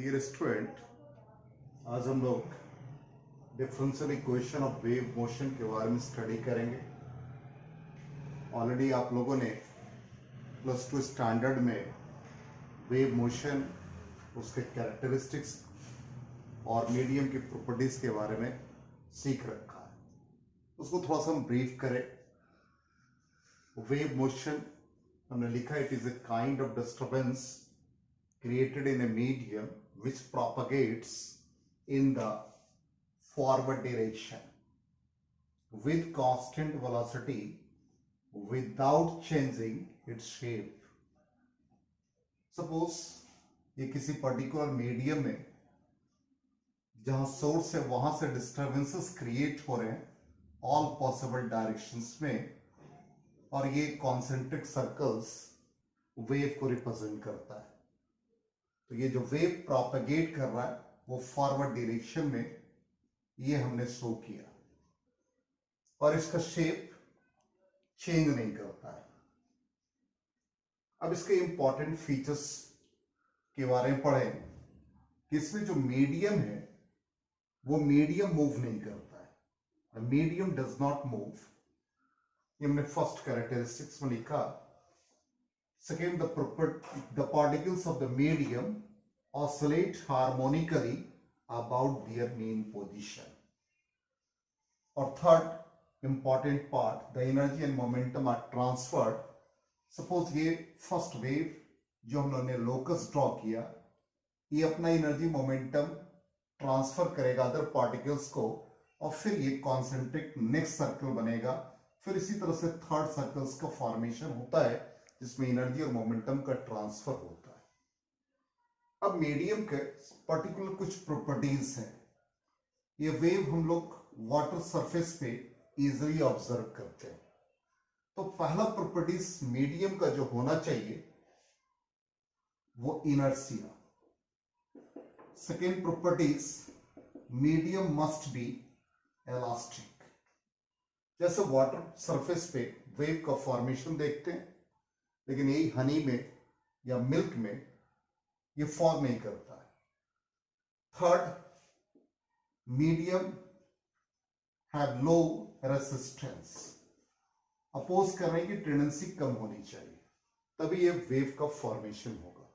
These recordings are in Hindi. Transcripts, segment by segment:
डियर स्टूडेंट, आज हम लोग differential equation of wave motion के बारे में स्टडी करेंगे। ऑलरेडी आप लोगों ने +2 स्टैंडर्ड में वेव मोशन, उसके कैरेक्टरिस्टिक्स और मीडियम की प्रॉपर्टीज के बारे में सीख रखा है। उसको थोड़ा सा हम ब्रीफ करें। वेव मोशन हमने लिखा, it is a kind of disturbance created in a medium which propagates in the forward direction with constant velocity without changing its shape. Suppose ये किसी पर्टिकुलर मीडियम में जहां सोर्स है वहां से डिस्टर्बेंसेस क्रिएट हो रहे हैं ऑल पॉसिबल डायरेक्शंस में, और ये कॉन्सेंट्रिक सर्कल्स वेव को रिप्रेजेंट करता है। तो ये जो वेव प्रोपेगेट कर रहा है वो फॉरवर्ड डायरेक्शन में, ये हमने शो किया, और इसका शेप चेंज नहीं करता है। अब इसके इंपॉर्टेंट फीचर्स के बारे में पढ़ें कि इसमें जो मीडियम है वो मीडियम मूव नहीं करता है। मीडियम डज नॉट मूव, ये हमने फर्स्ट कैरेक्टरिस्टिक्स में लिखा। Second, the particles of the medium oscillate harmonically about their mean position. Or third important part, the energy and momentum are transferred. Suppose ये first wave जो हम लोगों ने locus draw किया, ये अपना एनर्जी मोमेंटम ट्रांसफर करेगा अदर पार्टिकल्स को, और फिर ये कॉन्सेंट्रिक नेक्स्ट सर्कल बनेगा। फिर इसी तरह से थर्ड सर्कल्स का फॉर्मेशन होता है जिसमें एनर्जी और मोमेंटम का ट्रांसफर होता है। अब मीडियम के पर्टिकुलर कुछ प्रॉपर्टीज हैं। ये वेव हम लोग वाटर सरफेस पे इजीली ऑब्जर्व करते हैं। तो पहला प्रॉपर्टीज मीडियम का जो होना चाहिए वो inertia. Second properties, medium must be elastic. जैसे वाटर सरफेस पे वेव का फॉर्मेशन देखते हैं, लेकिन यही हनी में या मिल्क में ये फॉर्म नहीं करता है। Third, medium have low resistance. Oppose करने की टेंडेंसी कम होनी चाहिए, तभी ये वेव का फॉर्मेशन होगा।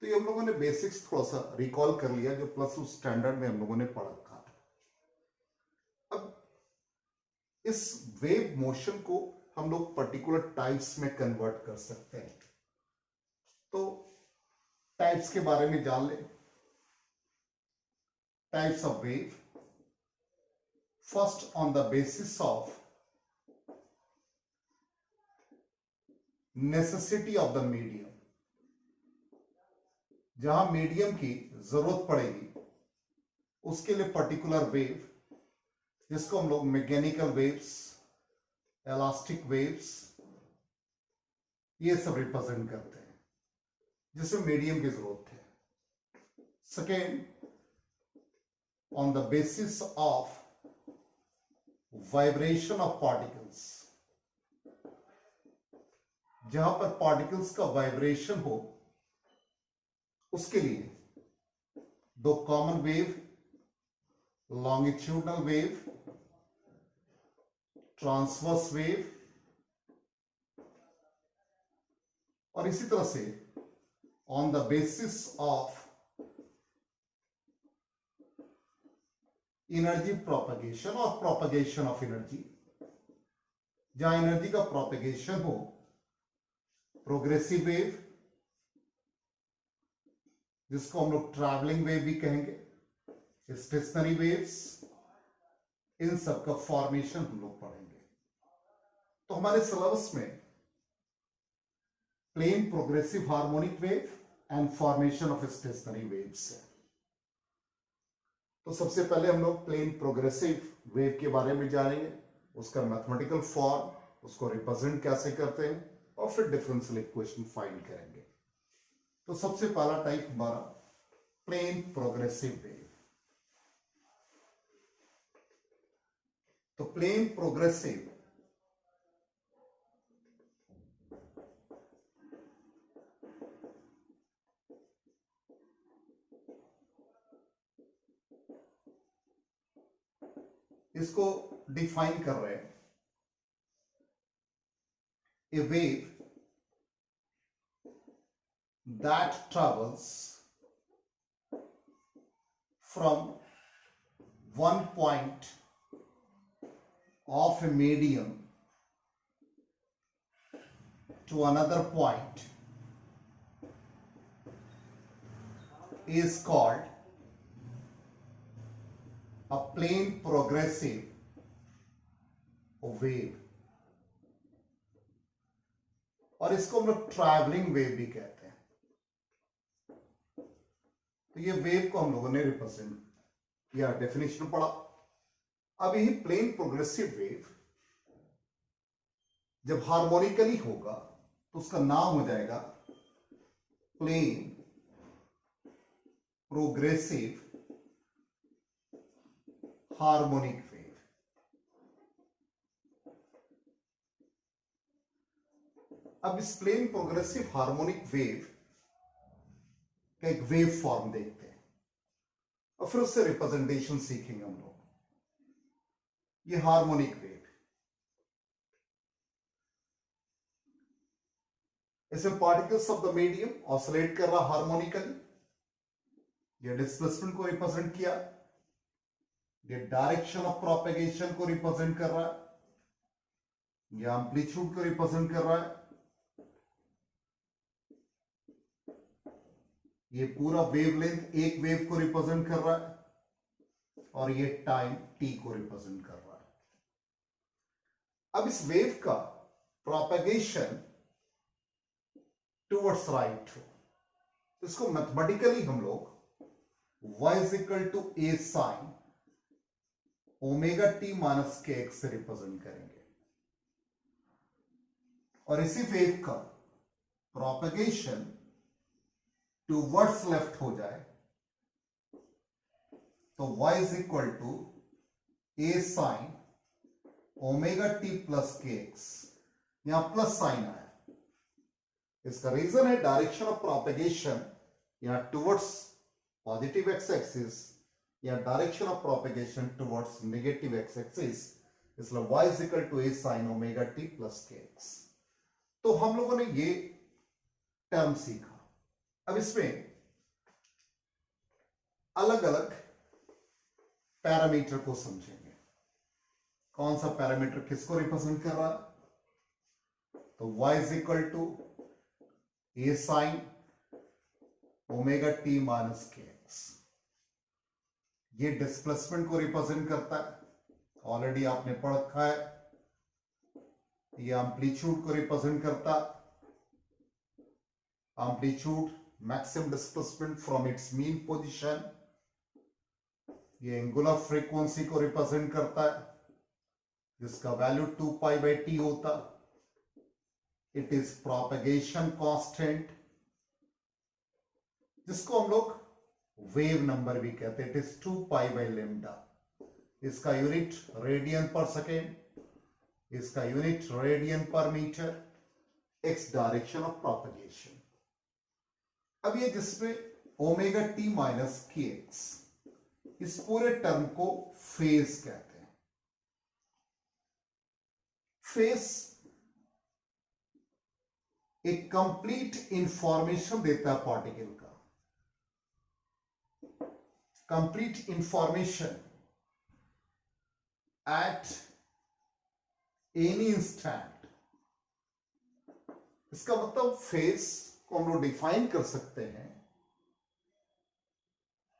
तो ये हम लोगों ने बेसिक्स थोड़ा सा रिकॉल कर लिया जो +2 स्टैंडर्ड में हम लोगों ने पढ़ा था। अब इस वेव मोशन को हम लोग पर्टिकुलर टाइप्स में कन्वर्ट कर सकते हैं। तो टाइप्स के बारे में जान ले। Types of wave, first on the basis of necessity of the medium. जहां मीडियम की जरूरत पड़ेगी उसके लिए पर्टिकुलर वेव, जिसको हम लोग मैकेनिकल वेव्स, इलास्टिक वेव्स, ये सब रिप्रेजेंट करते हैं जिसमें मीडियम की जरूरत है। Second, on the basis of vibration of particles. जहां पर पार्टिकल्स का वाइब्रेशन हो उसके लिए दो common wave, longitudinal wave, transverse wave, और इसी तरह से on the basis of energy propagation और प्रोपगेशन ऑफ एनर्जी। जहां एनर्जी का प्रोपगेशन हो, प्रोग्रेसिव वेव, जिसको हम लोग ट्रैवलिंग वेव भी कहेंगे, स्टेशनरी वेव्स, इन सब का फॉर्मेशन हम लोग पढ़ेंगे। तो हमारे सिलेबस में plane progressive harmonic wave and formation of stationary waves है। तो सबसे पहले हम लोग प्लेन प्रोग्रेसिव वेव के बारे में जानेंगे, उसका मैथमेटिकल फॉर्म, उसको रिप्रेजेंट कैसे करते हैं, और फिर डिफरेंशियल इक्वेशन फाइंड करेंगे। तो सबसे पहला टाइप हमारा प्लेन प्रोग्रेसिव वेव। तो प्लेन प्रोग्रेसिव इसको डिफाइन कर रहे हैं, a wave that travels from one point of a medium to another point is called a plane progressive wave, और इसको हम लोग ट्रैवलिंग वेव भी कहते हैं। तो ये वेव को हम लोगों ने रिप्रेजेंट या डेफिनेशन पढ़ा। अब यही प्लेन प्रोग्रेसिव वेव जब हार्मोनिकली होगा तो उसका नाम हो जाएगा प्लेन प्रोग्रेसिव हार्मोनिक वेव। अब इस प्लेन प्रोग्रेसिव हार्मोनिक वेव का एक वेव फॉर्म देखते हैं और फिर उससे रिप्रेजेंटेशन सीखेंगे हम लोग। ये हार्मोनिक वेव, इसमें particles of the medium oscillate कर रहा हार्मोनिकली, ये डिस्प्लेसमेंट को रिप्रेजेंट किया, ये डायरेक्शन ऑफ प्रोपेगेशन को रिप्रेजेंट कर रहा है, ये एम्पलीट्यूड को रिप्रेजेंट कर रहा है, ये पूरा वेवलेंथ एक वेव को रिप्रेजेंट कर रहा है, और ये टाइम टी को रिप्रेजेंट कर रहा है। अब इस वेव का प्रोपेगेशन टुवर्ड्स राइट हो, इसको मैथमेटिकली हम लोग y is equal to A sine omega T minus के एक्स से रिप्रेजेंट करेंगे, और इसी वेव का प्रोपेगेशन टुवर्ड्स लेफ्ट हो जाए तो y is equal to A sine omega T plus के एक्स, यहां प्लस साइन आया। इसका रीजन है डायरेक्शन ऑफ प्रोपेगेशन या टुवर्ड्स पॉजिटिव एक्स एक्सिस या direction of propagation towards negative X axis, इसलिए y is equal to A sine omega T plus के एक्स। तो हम लोगों ने ये टर्म सीखा। अब इसमें अलग अलग पैरामीटर को समझेंगे, कौन सा पैरामीटर किसको रिप्रेजेंट कर रहा है। तो y is equal to A sine omega T minus के एक्स, ये डिस्प्लेसमेंट को रिप्रेजेंट करता है, ऑलरेडी आपने पढ़ रखा है। ये एम्पलीट्यूड को रिप्रेजेंट करता, amplitude maximum displacement from its mean position. ये एंगुलर फ्रीक्वेंसी को रिप्रेजेंट करता है जिसका वैल्यू 2 पाई बाई टी होता। इट इज प्रोपेगेशन कांस्टेंट जिसको हम लोग वेव नंबर भी कहते हैं। It is 2 pi by lambda. इसका यूनिट रेडियन पर सेकेंड, इसका unit radian per metre, X direction of propagation. अब ये जिसमें ओमेगा टी माइनस के एक्स, इस पूरे टर्म को फेज कहते हैं। फेज एक कंप्लीट इंफॉर्मेशन देता है पार्टिकल का, complete information at any instant. इसका मतलब फेज को हम लोग डिफाइन कर सकते हैं,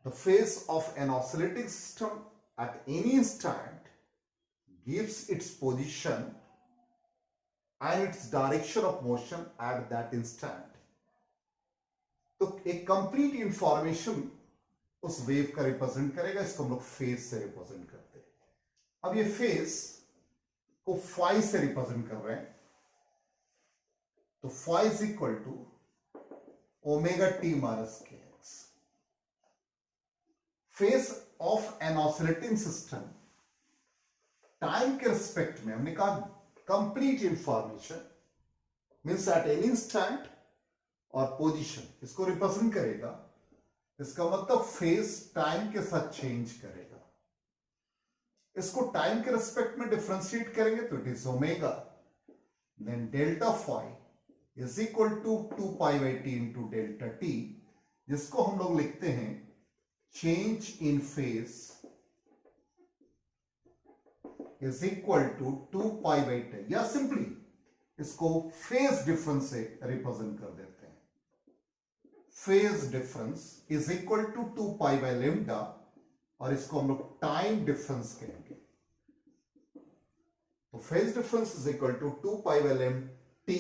the phase of an oscillating system at any instant gives its position and its direction of motion at that instant। तो एक कंप्लीट इंफॉर्मेशन उस वेव का रिप्रेजेंट करेगा, इसको हम लोग फेज से रिप्रेजेंट करते हैं। अब ये फेज को फाई से रिप्रेजेंट कर रहे हैं, तो phi is equal to omega T minus के x. Phase of an oscillating system time के रिस्पेक्ट में हमने कहा complete information means at any instant और पोजीशन, इसको रिप्रेजेंट करेगा। इसका मतलब फेज टाइम के साथ चेंज करेगा। इसको टाइम के रिस्पेक्ट में डिफरेंशिएट करेंगे तो it is omega, then delta phi is equal to 2π/t into delta T, जिसको हम लोग लिखते हैं change in phase is equal to 2π/t, या सिंपली इसको फेज डिफरेंस से रिप्रेजेंट कर देते हैं। Phase difference is equal to 2π/λ, और इसको हम लोग टाइम डिफरेंस कहेंगे। तो phase difference is equal to 2π/t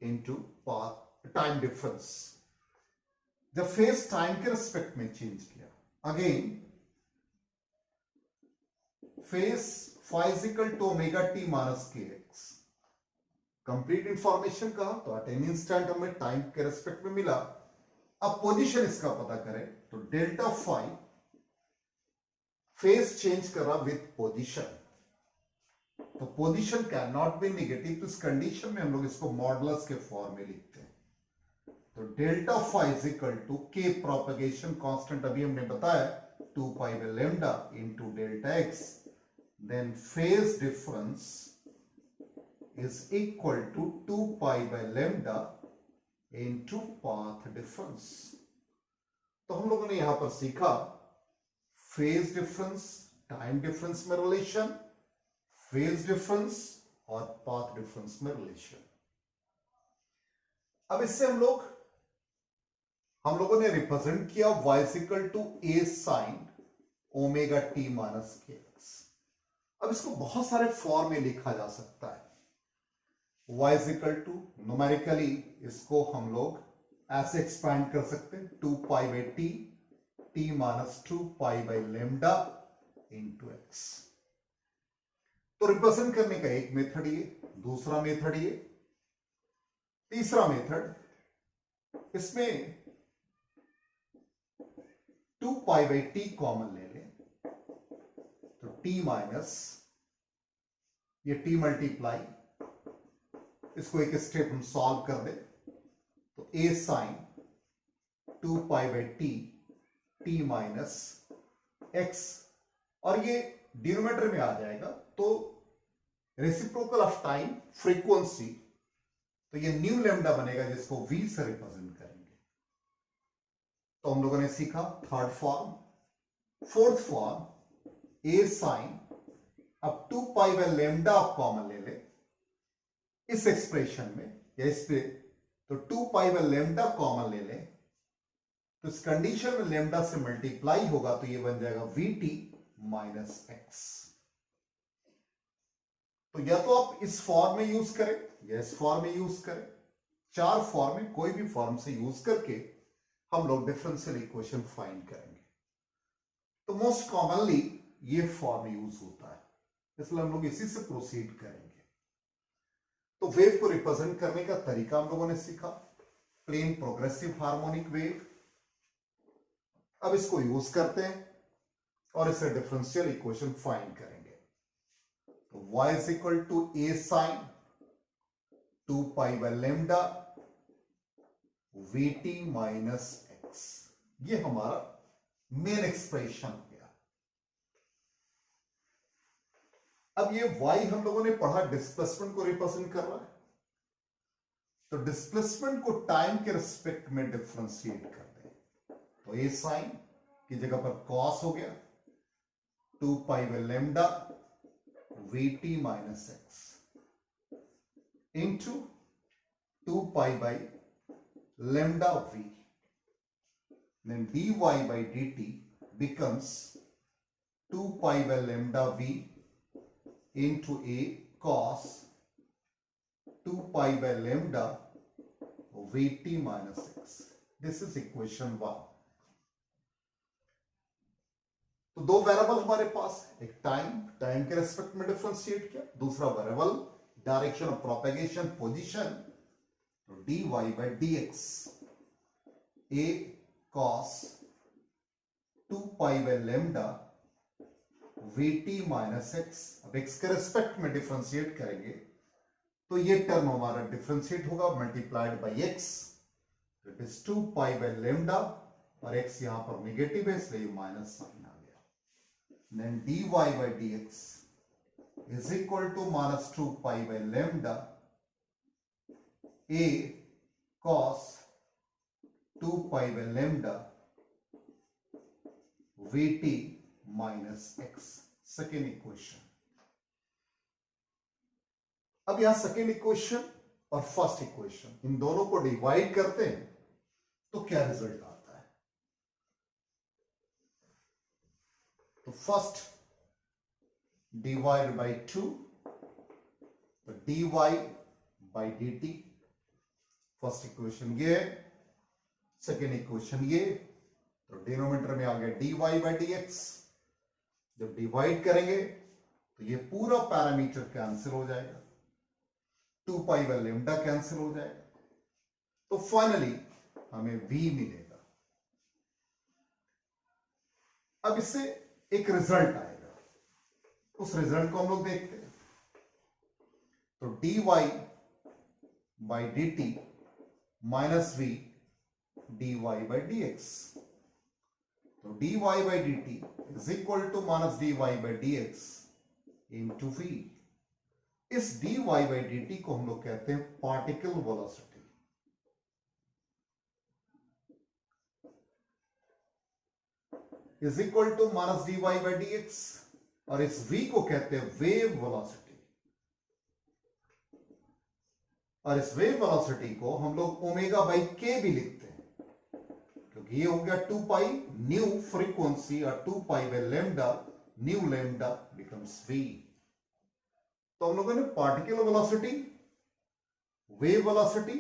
into time difference. जब फेज टाइम के रिस्पेक्ट में चेंज किया, again phase phi is equal to omega t minus kx, complete information कहा तो एट एनी इंस्टेंट हमें टाइम के रिस्पेक्ट में मिला। अब पोजीशन इसका पता करें तो डेल्टा फाई फेज चेंज करा विथ पोजीशन, तो position can not be negative, तो इस कंडीशन में हम लोग इसको मॉडुलस के फॉर्म में लिखते हैं। तो delta phi is equal to k propagation constant अभी हमने बताया 2π/λ into delta x, then phase difference is equal to 2π/λ into path difference। तो हम लोगों ने यहां पर सीखा फेज डिफरेंस, टाइम डिफरेंस में रिलेशन, फेज डिफरेंस और पाथ डिफरेंस में रिलेशन। अब इससे हम लोगों ने रिप्रेजेंट किया y is equal to a sin omega t minus kx। अब इसको बहुत सारे फॉर्म में लिखा जा सकता है। y is equal to numerically इसको हम लोग ऐसे एक्सपैंड कर सकते हैं 2π/t t minus 2π/λ into x. तो रिप्रेजेंट करने का एक मेथड ये, दूसरा मेथड ये, तीसरा मेथड, इसमें 2π/t कॉमन ले लें तो t माइनस ये t मल्टीप्लाई, इसको एक स्टेप हम सॉल्व कर दें तो a sine 2π/t t minus x, और ये डिनोमिनेटर में आ जाएगा तो रेसिप्रोकल ऑफ टाइम फ्रीक्वेंसी, तो ये न्यू लैम्डा बनेगा जिसको v से रिप्रेजेंट करेंगे। तो हम लोगों ने सीखा third form. Fourth form a sine, अब 2π/λ आप कॉमन ले ले इस एक्सप्रेशन में या इस पे, तो 2π/λ कॉमन ले ले तो इस कंडीशन में लैम्डा से मल्टीप्लाई होगा तो ये बन जाएगा vt माइनस x। तो या तो आप इस फॉर्म में यूज करें या इस फॉर्म में यूज करें, चार फॉर्म में कोई भी फॉर्म से यूज करके हम लोग डिफरेंशियल इक्वेशन फाइंड करेंगे। तो मोस्ट कॉमनली ये फॉर्म यूज होता है, इसलिए हम लोग इसी से प्रोसीड करेंगे। तो वेव को रिप्रेजेंट करने का तरीका हम लोगों ने सीखा, प्लेन प्रोग्रेसिव हार्मोनिक वेव। अब इसको यूज करते हैं और इसे डिफरेंशियल इक्वेशन फाइंड करेंगे। तो y is equal to a sine 2π/λ vt minus x, ये हमारा मेन एक्सप्रेशन हो गया। अब ये y हम लोगों ने पढ़ा डिस्प्लेसमेंट को रिप्रेजेंट कर रहा है, तो डिस्प्लेसमेंट को टाइम के रिस्पेक्ट में डिफरेंशिएट कर दें तो a साइन की जगह पर cos हो गया 2π/λ vt minus x into 2π/λ v, then dy/dt becomes 2π/λ v into a cos 2π/λ vt minus x. This is equation 1. तो दो वेरिएबल हमारे पास, एक टाइम के रेस्पेक्ट में डिफरेंशिएट किया, दूसरा variable direction of propagation position, तो dy/dx a cos 2π/λ vt minus x। अब x के रेस्पेक्ट में डिफरेंशिएट करेंगे तो ये टर्म हमारा डिफरेंशिएट होगा multiplied by x, it is 2π/λ और x यहां पर नेगेटिव है इसलिए माइनस साइन आ गया। then dy by dx is equal to minus 2 pi by lambda a cos 2 pi by lambda vt minus x. Second equation. अब यहां सेकेंड इक्वेशन और फर्स्ट इक्वेशन इन दोनों को डिवाइड करते हैं तो क्या रिजल्ट आता है? तो फर्स्ट डिवाइड बाई 2, तो dy by dt. First equation ये, सेकेंड इक्वेशन ये. तो डिनोमिनेटर में आ गया dy बाई dx. जब डिवाइड करेंगे तो ये पूरा पैरामीटर कैंसिल हो जाएगा, 2 पाई बाय लैम्डा कैंसिल हो जाएगा. तो फाइनली हमें v मिलेगा. अब इससे एक रिजल्ट आएगा, उस रिजल्ट को हम लोग देखते हैं. तो dy by dt minus v dy by dx. तो dy by dt is equal to minus dy by dx into v. इस dy बाई dt को हम लोग कहते हैं particle velocity. Is equal to minus dy by dx, और इस v को कहते हैं वेव वेलोसिटी. और इस वेव वेलोसिटी को हम लोग ओमेगा बाई k भी लिखते हैं, क्योंकि ये हो गया 2 पाई न्यू फ्रीक्वेंसी और 2 pi by lambda, new lambda becomes v. तो हम लोगों ने पार्टिकल वेलोसिटी, वेव वेलोसिटी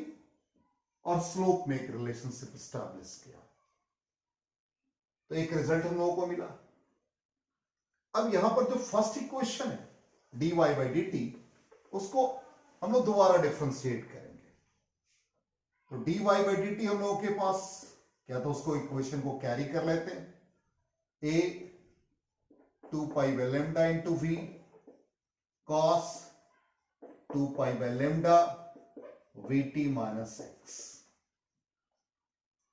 और स्लोप में एक रिलेशनशिप एस्टैब्लिश किया. तो एक रिजल्ट हम लोगों को मिला. अब यहां पर जो फर्स्ट इक्वेशन है dy बाई dt, उसको हम लोग दोबारा डिफरेंशिएट करेंगे. तो dy बाई dt हम लोगों के पास क्या, तो उसको इक्वेशन को कैरी कर लेते हैं. a 2 pi by lambda into v cos 2 pi by lambda vt minus x.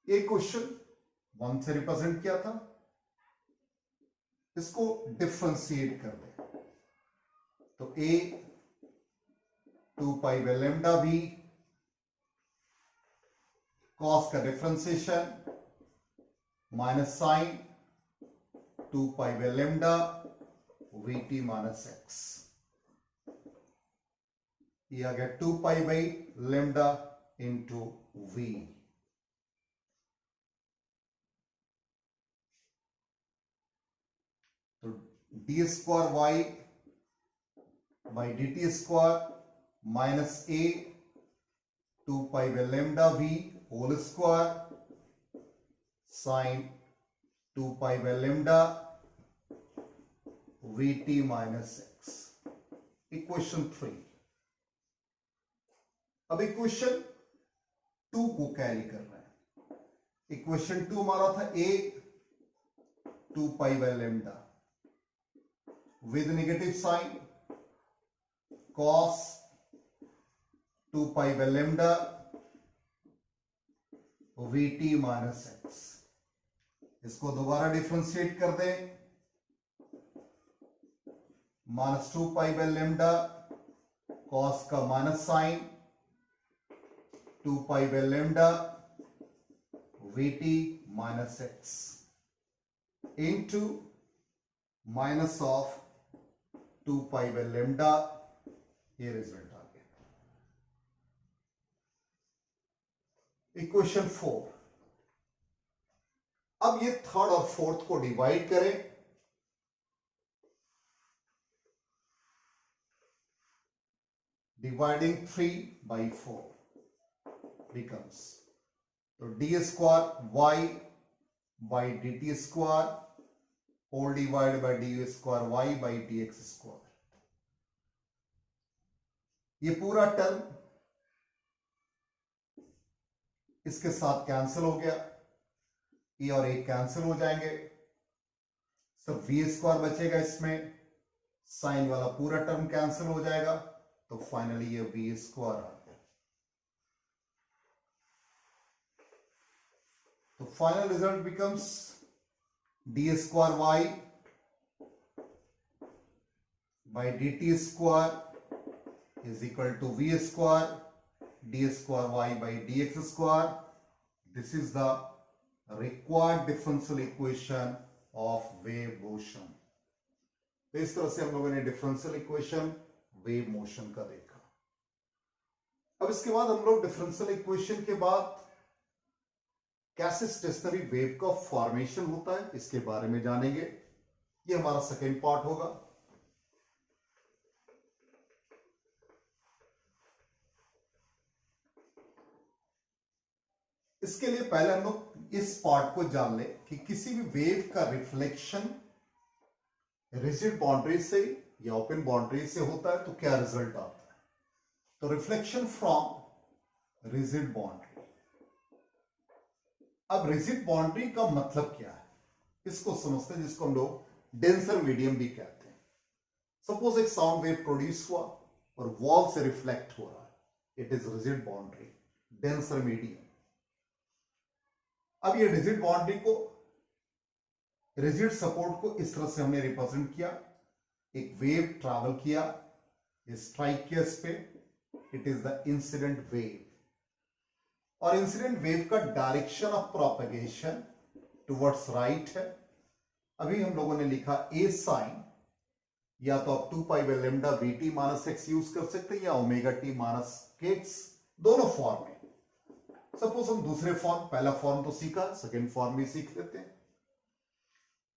ये क्वेश्चन 1 से रिप्रेजेंट किया था. इसको डिफरेंशिएट कर दे. तो a 2 pi by lambda v cos का differentiation minus sine 2 pi by lambda vt minus x. ये आ गया 2 pi by lambda into v. तो D square Y by D T square minus a 2 pi by lambda v whole square sine 2 pi by lambda vt minus x. Equation 3. अब इक्वेशन 2 को कैरी कर रहे हैं. इक्वेशन 2 हमारा था a 2 pi by lambda with negative sine cos 2 pi by lambda vt minus x. इसको दोबारा डिफरेंशिएट कर दें. Minus 2 pi by lambda cos का minus sine 2 pi by lambda vt minus x into minus of 2 pi by lambda. ये रिजल्ट आ गया. इक्वेशन 4. अब ये थर्ड और फोर्थ को डिवाइड करें. डिवाइडिंग 3 बाई 4 becomes, तो D square Y by D T square whole divide by D square Y by D X square. ये पूरा टर्म इसके साथ कैंसिल हो गया. ये और एक कैंसिल हो जाएंगे. सिर्फ वी स्क्वायर बचेगा. इसमें साइन वाला पूरा टर्म कैंसिल हो जाएगा. तो फाइनली ये वी स्क्वायर आ गया. तो final result becomes D square Y by dt square is equal to v square d square y by dx square. This is the required differential equation of wave motion. तो इस तरह से हम लोगों ने डिफरेंशियल इक्वेशन वेव मोशन का देखा. अब इसके बाद हम लोग डिफरेंशियल इक्वेशन के बाद कैसे स्टेशनरी वेव का फॉर्मेशन होता है इसके बारे में जानेंगे. ये हमारा सेकेंड पार्ट होगा. इसके लिए पहले हम लोग इस पार्ट को जान ले कि किसी भी वेव का रिफ्लेक्शन रिजिड बाउंड्री से या ओपन बाउंड्री से होता है तो क्या रिजल्ट आता है. तो रिफ्लेक्शन फ्रॉम रिजिड बाउंड्री. अब रिजिड बाउंड्री का मतलब क्या है इसको समझते हैं, जिसको हम लोग डेंसर मीडियम भी कहते हैं. सपोज एक साउंड वेव प्रोड्यूस हुआ और वॉल से रिफ्लेक्ट हो रहा है. It is rigid boundary, denser medium. अब ये रिजिड बाउंड्री को, रिजिड सपोर्ट को इस तरह से हमने रिप्रेजेंट किया. एक वेव ट्रैवल किया, स्ट्राइक किया इस पे, it is the incident wave. और इंसिडेंट वेव का direction of propagation towards right है. अभी हम लोगों ने लिखा ए साइन, या तो आप 2 pi by lambda we T minus x use कर सकते हैं या ओमेगा टी माइनस के एक्स, दोनों फॉर्म में. सपोज हम दूसरे फॉर्म, पहला फॉर्म तो सीखा, सेकेंड फॉर्म भी सीख लेते हैं.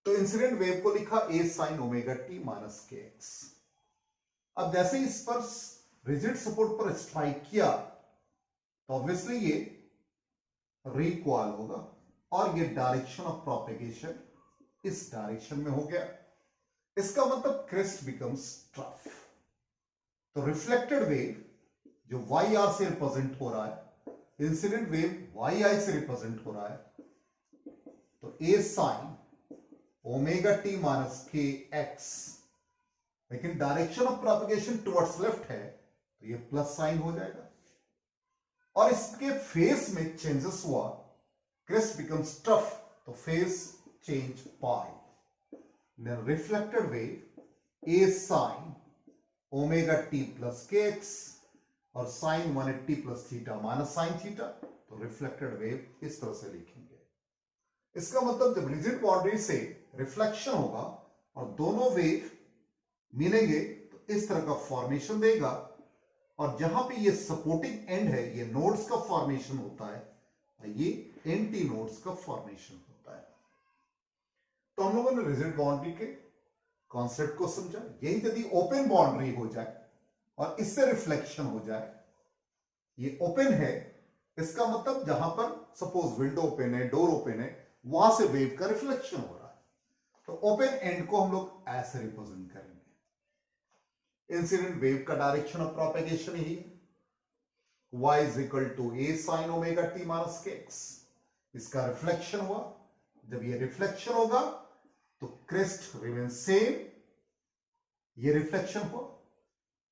तो इंसिडेंट वेव को लिखा ए साइन ओमेगा टी माइनस के एक्स. अब जैसे इस पर रिजिड सपोर्ट पर स्ट्राइक किया तो ऑब्वियसली ये रिकॉइल होगा और ये डायरेक्शन ऑफ प्रोपेगेशन इस डायरेक्शन में हो गया. इसका मतलब क्रेस्ट बिकम्स ट्रफ. तो रिफ्लेक्टेड वेव जो वाई आर से रिप्रेजेंट हो रहा है, इंसिडेंट वेव वाई आई से रिप्रेजेंट हो रहा है. तो a sine omega T minus के एक्स, लेकिन direction of propagation towards left है तो ये प्लस साइन हो जाएगा. और इसके फेस में चेंजेस हुआ, क्रेस्ट बिकम्स टफ, तो phase change pi. Reflected wave A sine omega T plus के एक्स और sine 180 plus theta minus sine theta. तो रिफ्लेक्टेड वेव इस तरह से लिखेंगे. इसका मतलब जब रिजिड बाउंड्री से रिफ्लेक्शन होगा और दोनों वेव मिलेंगे तो इस तरह का फॉर्मेशन देगा. और जहां पे ये सपोर्टिंग एंड है, ये नोड्स का फॉर्मेशन होता है, ये एंटी नोड्स का फॉर्मेशन होता है. तो हम लोगों ने रिजिड बाउंड्री के कॉन्सेप्ट को समझा. यही यदि ओपन बाउंड्री हो जाए और इससे रिफ्लेक्शन हो जाए, ये ओपन है, इसका मतलब जहां पर सपोज विंडो ओपन है, डोर ओपन है, वहां से वेव का रिफ्लेक्शन हो रहा है. तो ओपन एंड को हम लोग ऐसे रिप्रेजेंट करेंगे. इंसिडेंट वेव का डायरेक्शन ऑफ प्रोपेगेशन ही है, y is equal to A sine omega T minus के एक्स. इसका रिफ्लेक्शन हुआ, जब ये रिफ्लेक्शन होगा तो क्रेस्ट रिमेन सेम. ये रिफ्लेक्शन हुआ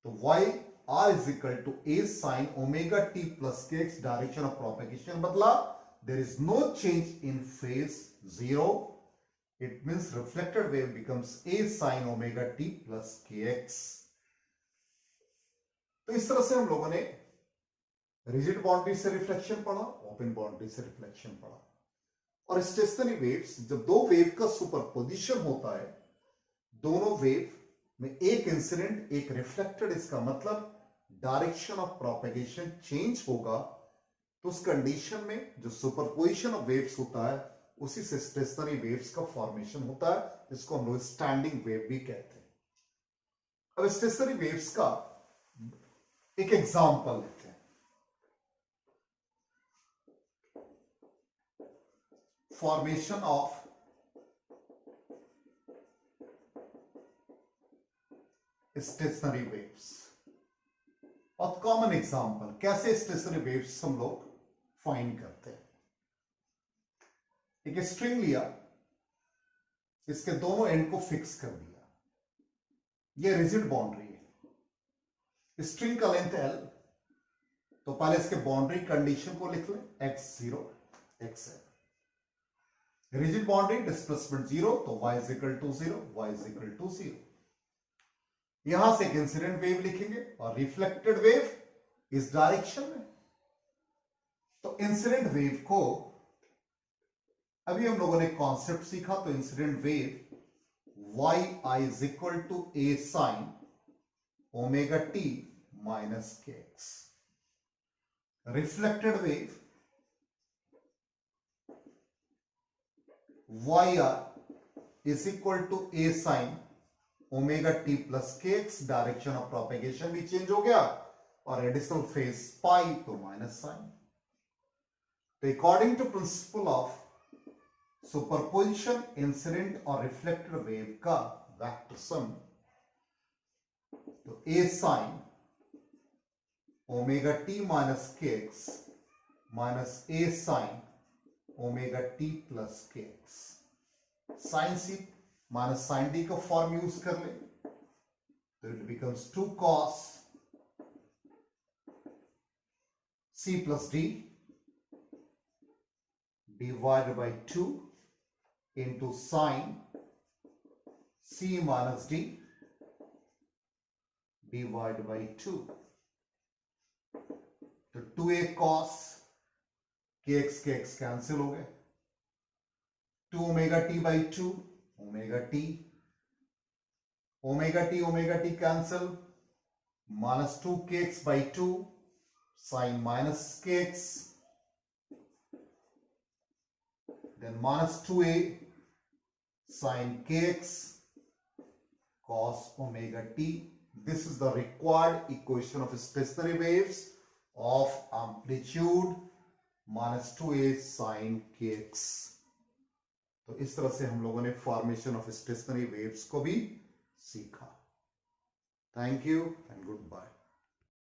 तो y r is equal to A sine omega T plus के एक्स. डायरेक्शन ऑफ प्रोपेगेशन बदला, there is no change in phase, zero. It means reflected wave becomes A sine omega T plus के एक्स. तो इस तरह से हम लोगों ने रिजिड बाउंड्री से रिफ्लेक्शन पढ़ा, ओपन बाउंड्री से रिफ्लेक्शन पढ़ा. और स्टेशनरी वेव्स, जब दो वेव का सुपरपोजिशन होता है, दोनों वेव में एक इंसिडेंट एक रिफ्लेक्टेड, इसका मतलब डायरेक्शन ऑफ प्रोपेगेशन चेंज होगा. तो उस कंडीशन में जो सुपरपोजिशन ऑफ वेव्स होता है, उसी से स्टेशनरी वेव्स का फॉर्मेशन होता है, जिसको हम लोग स्टैंडिंग वेव भी कहते हैं. अब स्टेशनरी वेव्स का एक एग्जांपल लेते हैं. Formation of stationary waves. और कॉमन एग्जांपल, कैसे स्टेशनरी वेव्स हम लोग फाइंड करते हैं. एक स्ट्रिंग लिया, इसके दोनों एंड को फिक्स कर दिया. यह रिजिड बाउंड्री है. स्ट्रिंग का लेंथ L, तो पहले इसके बाउंड्री कंडीशन को लिख लें, x0 xl. Rigid boundary, displacement 0, तो y is equal to 0, y is equal to 0. यहां से एक इंसिडेंट वेव लिखेंगे और रिफ्लेक्टेड वेव इस डायरेक्शन में। तो इंसिडेंट वेव को अभी हम लोगों ने कॉन्सेप्ट सीखा, तो incident wave y i is equal to A sine omega T minus के x. Reflected wave y r is equal to A sine omega T plus के एक्स। डायरेक्शन ऑफ प्रोपेगेशन भी चेंज हो गया और एडिशनल फेज पाई तो माइनस साइन। तो according to principle of superposition incident और रिफ्लेक्टेड वेव का वेक्टर सम, तो a sine omega T minus के x minus a sine omega T plus के एक्स। साइन सी माइनस साइन डी का फॉर्म यूज कर ले तो it becomes 2 cos c plus D divided by 2 into sine c minus d divided by 2. तो 2a cos kx कैंसिल हो गए, 2 omega T by 2 omega T cancel, minus 2 kx by 2 sine minus kx, then minus 2a sin kx cos omega t. This is the required equation of stationary waves of amplitude minus 2a sin kx. तो इस तरह से हम लोगों ने फॉर्मेशन ऑफ स्टेशनरी वेव्स को भी सीखा। Thank you and good bye.